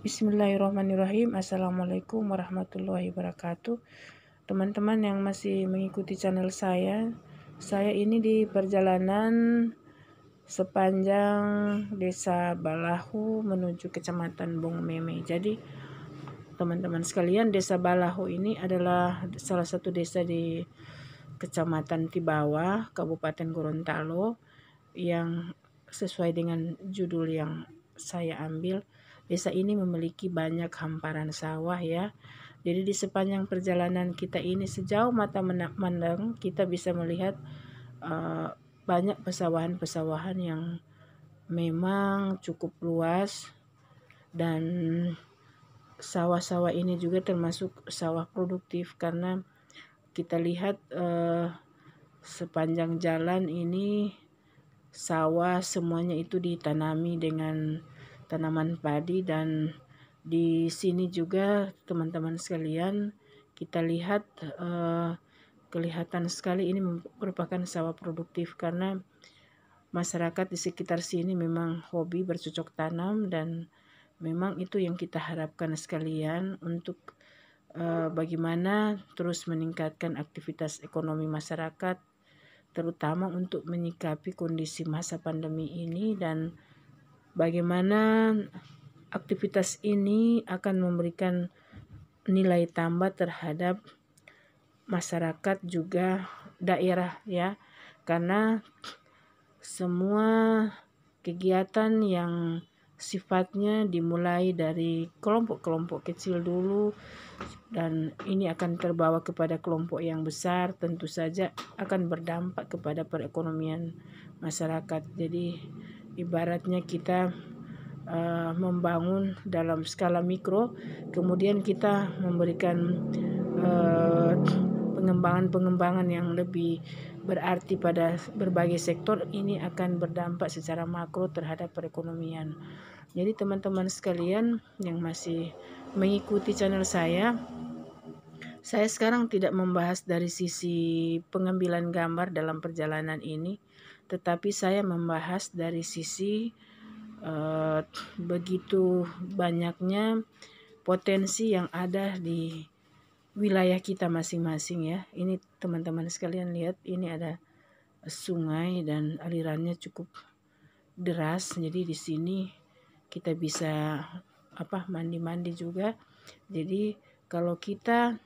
Bismillahirrahmanirrahim. Assalamualaikum warahmatullahi wabarakatuh. Teman-teman yang masih mengikuti channel saya ini di perjalanan sepanjang Desa Balahu menuju Kecamatan Bong Meme. Jadi teman-teman sekalian, Desa Balahu ini adalah salah satu desa di Kecamatan Tibawa, Kabupaten Gorontalo, yang sesuai dengan judul yang saya ambil. Desa ini memiliki banyak hamparan sawah ya. Jadi di sepanjang perjalanan kita ini, sejauh mata memandang kita bisa melihat banyak pesawahan-pesawahan yang memang cukup luas, dan sawah-sawah ini juga termasuk sawah produktif karena kita lihat sepanjang jalan ini sawah semuanya itu ditanami dengan tanaman padi. Dan di sini juga teman-teman sekalian kita lihat kelihatan sekali ini merupakan sawah produktif karena masyarakat di sekitar sini memang hobi bercocok tanam, dan memang itu yang kita harapkan sekalian untuk bagaimana terus meningkatkan aktivitas ekonomi masyarakat, terutama untuk menyikapi kondisi masa pandemi ini, dan bagaimana aktivitas ini akan memberikan nilai tambah terhadap masyarakat juga daerah ya, karena semua kegiatan yang sifatnya dimulai dari kelompok-kelompok kecil dulu dan ini akan terbawa kepada kelompok yang besar, tentu saja akan berdampak kepada perekonomian masyarakat. Jadi ibaratnya kita membangun dalam skala mikro, kemudian kita memberikan pengembangan yang lebih berarti pada berbagai sektor, ini akan berdampak secara makro terhadap perekonomian. Jadi teman-teman sekalian yang masih mengikuti channel saya sekarang tidak membahas dari sisi pengambilan gambar dalam perjalanan ini, tetapi saya membahas dari sisi begitu banyaknya potensi yang ada di wilayah kita masing-masing ya. Ini teman-teman sekalian lihat, ini ada sungai dan alirannya cukup deras. Jadi di sini kita bisa mandi-mandi juga. Jadi kalau kita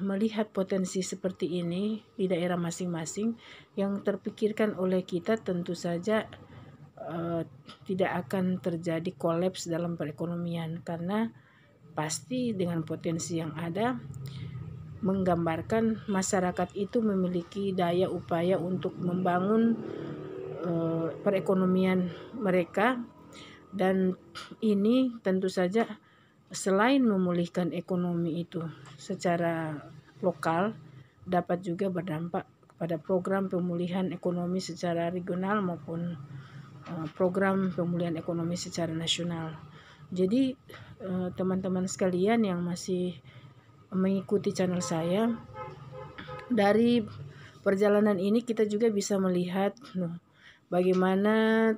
melihat potensi seperti ini di daerah masing-masing, yang terpikirkan oleh kita tentu saja tidak akan terjadi kolaps dalam perekonomian, karena pasti dengan potensi yang ada menggambarkan masyarakat itu memiliki daya upaya untuk membangun perekonomian mereka, dan ini tentu saja selain memulihkan ekonomi itu secara lokal, dapat juga berdampak pada program pemulihan ekonomi secara regional maupun program pemulihan ekonomi secara nasional. Jadi teman-teman sekalian yang masih mengikuti channel saya, dari perjalanan ini kita juga bisa melihat bagaimana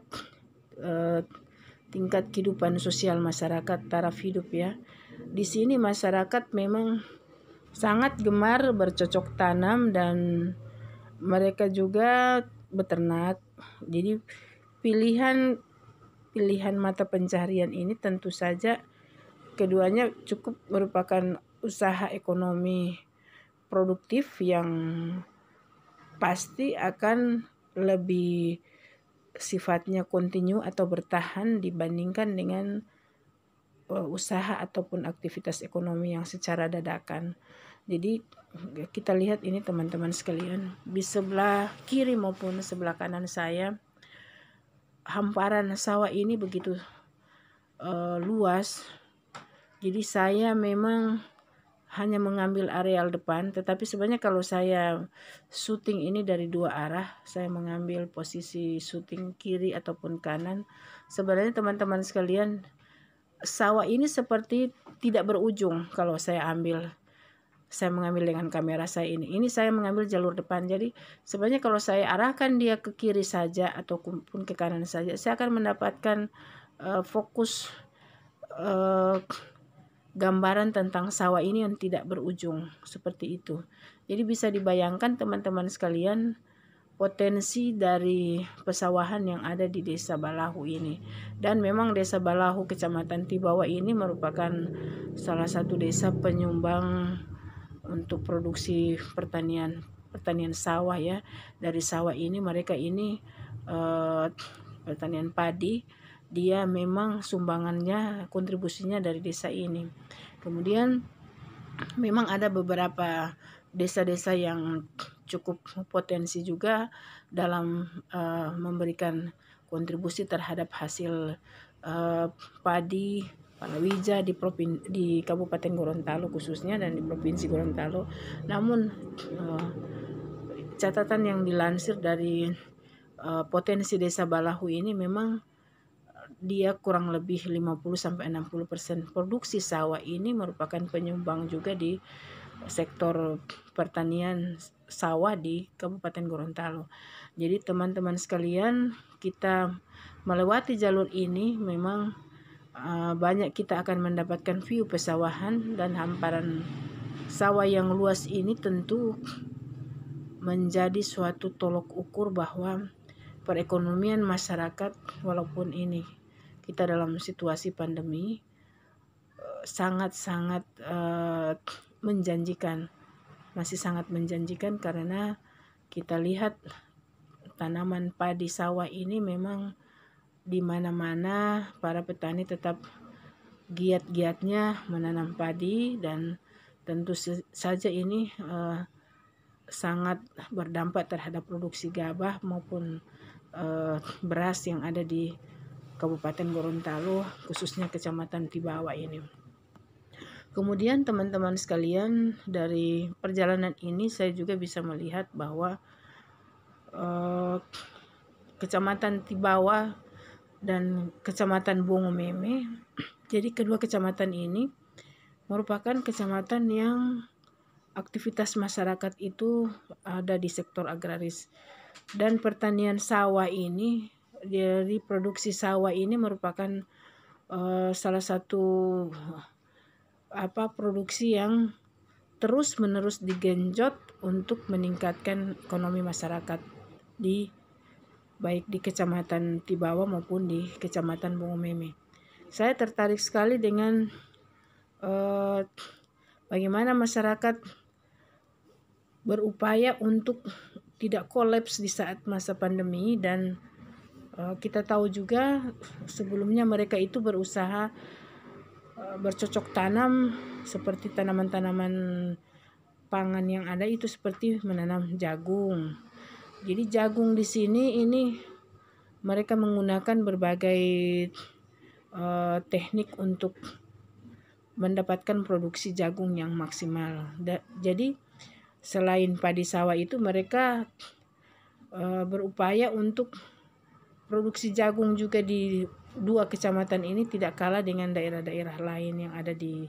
tingkat kehidupan sosial masyarakat, taraf hidup ya. Di sini masyarakat memang sangat gemar bercocok tanam dan mereka juga beternak. Jadi pilihan mata pencaharian ini tentu saja keduanya cukup merupakan usaha ekonomi produktif yang pasti akan lebih sifatnya kontinu atau bertahan dibandingkan dengan usaha ataupun aktivitas ekonomi yang secara dadakan. Jadi kita lihat ini teman-teman sekalian, di sebelah kiri maupun sebelah kanan saya, hamparan sawah ini begitu luas. Jadi saya memang hanya mengambil areal depan, tetapi sebenarnya kalau saya syuting ini dari dua arah, saya mengambil posisi syuting kiri ataupun kanan. Sebenarnya teman-teman sekalian, sawah ini seperti tidak berujung kalau saya mengambil dengan kamera saya ini. Ini saya mengambil jalur depan. Jadi sebenarnya kalau saya arahkan dia ke kiri saja ataupun ke kanan saja, saya akan mendapatkan fokus eh, gambaran tentang sawah ini yang tidak berujung seperti itu. Jadi bisa dibayangkan teman-teman sekalian potensi dari pesawahan yang ada di Desa Balahu ini. Dan memang Desa Balahu Kecamatan Tibawa ini merupakan salah satu desa penyumbang untuk produksi pertanian sawah ya. Dari sawah ini mereka ini pertanian padi, dia memang sumbangannya, kontribusinya dari desa ini. Kemudian memang ada beberapa desa-desa yang cukup potensi juga dalam memberikan kontribusi terhadap hasil padi palawija di Kabupaten Gorontalo khususnya dan di Provinsi Gorontalo. Namun catatan yang dilansir dari potensi Desa Balahu ini memang dia kurang lebih 50-60% produksi sawah ini merupakan penyumbang juga di sektor pertanian sawah di Kabupaten Gorontalo. Jadi teman-teman sekalian, kita melewati jalur ini memang banyak kita akan mendapatkan view pesawahan, dan hamparan sawah yang luas ini tentu menjadi suatu tolok ukur bahwa perekonomian masyarakat walaupun ini kita dalam situasi pandemi sangat-sangat menjanjikan, masih sangat menjanjikan, karena kita lihat tanaman padi sawah ini memang di mana-mana para petani tetap giat-giatnya menanam padi, dan tentu saja ini sangat berdampak terhadap produksi gabah maupun beras yang ada di Kabupaten Gorontalo khususnya Kecamatan Tibawa ini. Kemudian teman-teman sekalian, dari perjalanan ini saya juga bisa melihat bahwa Kecamatan Tibawa dan Kecamatan Bongomeme, jadi kedua kecamatan ini merupakan kecamatan yang aktivitas masyarakat itu ada di sektor agraris, dan pertanian sawah ini, dari produksi sawah ini merupakan salah satu produksi yang terus-menerus digenjot untuk meningkatkan ekonomi masyarakat baik di Kecamatan Tibawa maupun di Kecamatan Bongomeme. Saya tertarik sekali dengan bagaimana masyarakat berupaya untuk tidak kolaps di saat masa pandemi, dan kita tahu juga sebelumnya mereka itu berusaha bercocok tanam seperti tanaman-tanaman pangan yang ada itu, seperti menanam jagung. Jadi jagung di sini ini mereka menggunakan berbagai teknik untuk mendapatkan produksi jagung yang maksimal. Jadi selain padi sawah itu mereka berupaya untuk produksi jagung juga di dua kecamatan ini tidak kalah dengan daerah-daerah lain yang ada di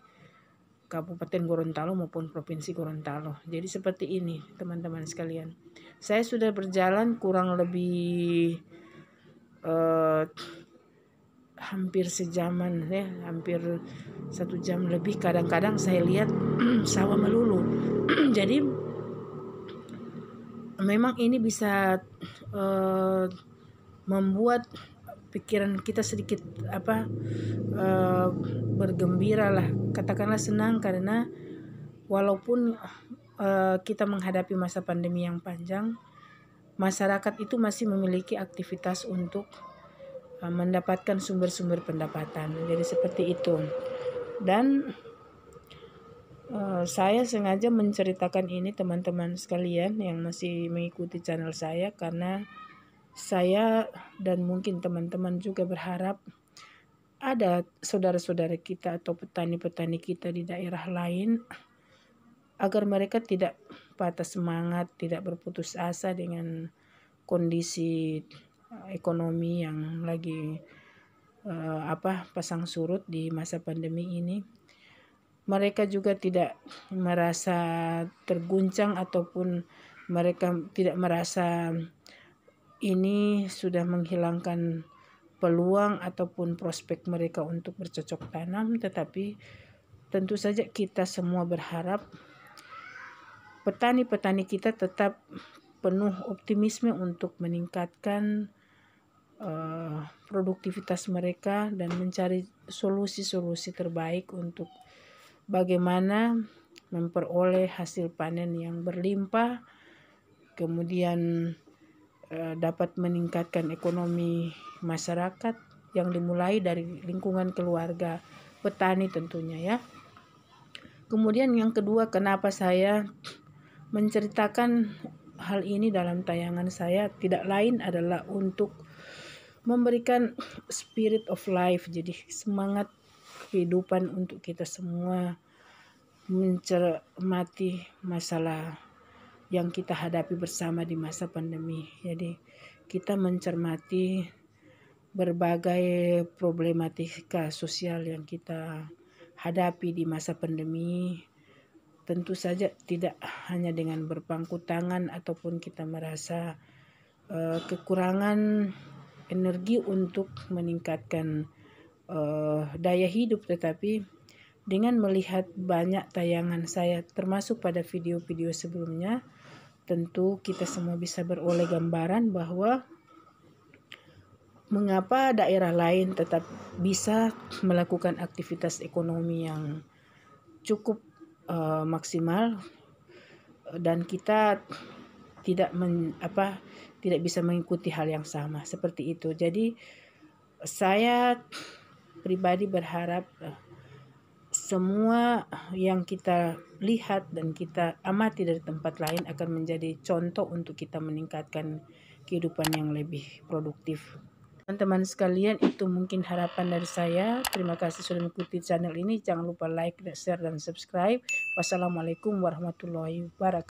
Kabupaten Gorontalo maupun Provinsi Gorontalo. Jadi seperti ini teman-teman sekalian. Saya sudah berjalan kurang lebih hampir sejaman ya, hampir 1 jam lebih. Kadang-kadang saya lihat sawah melulu. Jadi memang ini bisa membuat pikiran kita sedikit bergembira lah, katakanlah senang, karena walaupun kita menghadapi masa pandemi yang panjang, masyarakat itu masih memiliki aktivitas untuk mendapatkan sumber-sumber pendapatan. Jadi seperti itu. Dan saya sengaja menceritakan ini teman-teman sekalian yang masih mengikuti channel saya, karena saya dan mungkin teman-teman juga berharap ada saudara-saudara kita atau petani-petani kita di daerah lain agar mereka tidak patah semangat, tidak berputus asa dengan kondisi ekonomi yang lagi pasang surut di masa pandemi ini. Mereka juga tidak merasa terguncang ataupun mereka tidak merasa ini sudah menghilangkan peluang ataupun prospek mereka untuk bercocok tanam, tetapi tentu saja kita semua berharap petani-petani kita tetap penuh optimisme untuk meningkatkan produktivitas mereka dan mencari solusi-solusi terbaik untuk bagaimana memperoleh hasil panen yang berlimpah, kemudian dapat meningkatkan ekonomi masyarakat yang dimulai dari lingkungan keluarga petani tentunya ya. Kemudian yang kedua, kenapa saya menceritakan hal ini dalam tayangan saya tidak lain adalah untuk memberikan spirit of life, jadi semangat kehidupan untuk kita semua mencermati masalah yang kita hadapi bersama di masa pandemi. Jadi kita mencermati berbagai problematika sosial yang kita hadapi di masa pandemi. Tentu saja tidak hanya dengan berpangku tangan ataupun kita merasa kekurangan energi untuk meningkatkan daya hidup, tetapi dengan melihat banyak tayangan saya termasuk pada video-video sebelumnya, tentu kita semua bisa beroleh gambaran bahwa mengapa daerah lain tetap bisa melakukan aktivitas ekonomi yang cukup maksimal dan kita tidak bisa mengikuti hal yang sama seperti itu. Jadi saya pribadi berharap semua yang kita lihat dan kita amati dari tempat lain akan menjadi contoh untuk kita meningkatkan kehidupan yang lebih produktif. Teman-teman sekalian, itu mungkin harapan dari saya. Terima kasih sudah mengikuti channel ini. Jangan lupa like, share, dan subscribe. Wassalamualaikum warahmatullahi wabarakatuh.